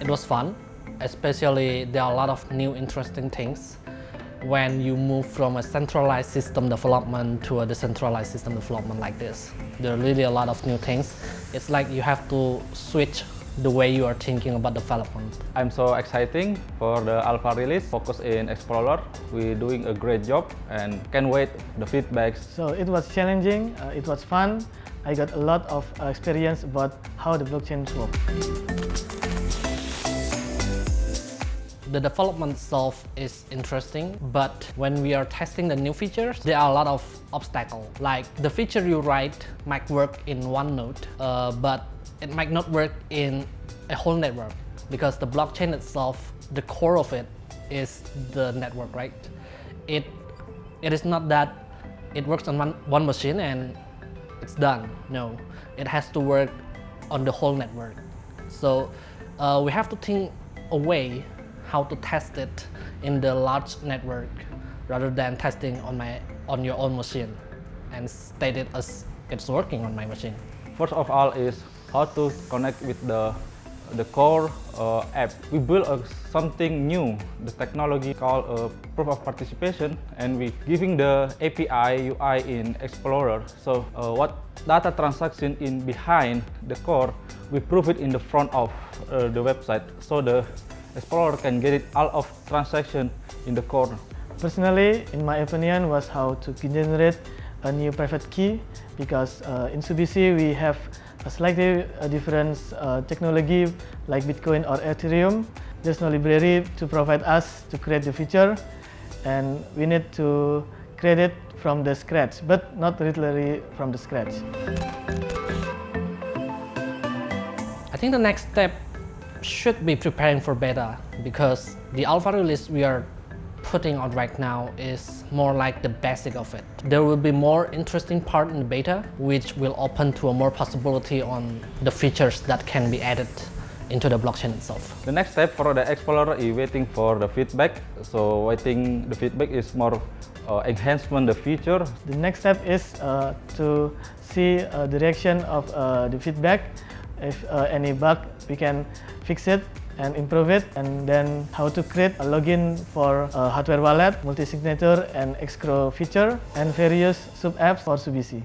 It was fun, especially there are a lot of new interesting things when you move from a centralized system development to a decentralized system development like this. There are really a lot of new things. It's like you have to switch the way you are thinking about development. I'm so exciting for the alpha release. Focus in Explorer. We're doing a great job and can't wait the feedbacks. So it was challenging, it was fun. I got a lot of experience about how the blockchains work. The development itself is interesting, but when we are testing the new features, there are a lot of obstacles. Like the feature you write might work in one node, but it might not work in a whole network because the blockchain itself, the core of it is the network, right? It is not that it works on one machine and it's done. No, it has to work on the whole network. So we have to think a way how to test it in the large network rather than testing on your own machine and state it as it's working on my machine. First of all is how to connect with the core app. We built something new, the technology called proof of participation, and we giving the API UI in Explorer. So what data transaction in behind the core, we prove it in the front of the website, so the Explorer can get it all of transaction in the core. Personally, in my opinion, was how to generate a new private key, because in ZooBC we have a slightly different technology like Bitcoin or Ethereum. There's no library to provide us to create the feature, and we need to create it from the scratch, but not literally from the scratch. I think the next step should be preparing for beta, because the alpha release we are putting out right now is more like the basic of it. There will be more interesting part in the beta, which will open to a more possibility on the features that can be added into the blockchain itself. The next step for the Explorer is waiting for the feedback. So I think the feedback is more enhancement the feature. The next step is to see the reaction of the feedback. If any bug, we can fix it and improve it, and then how to create a login for a hardware wallet, multi-signature and escrow feature, and various sub-apps for ZooBC.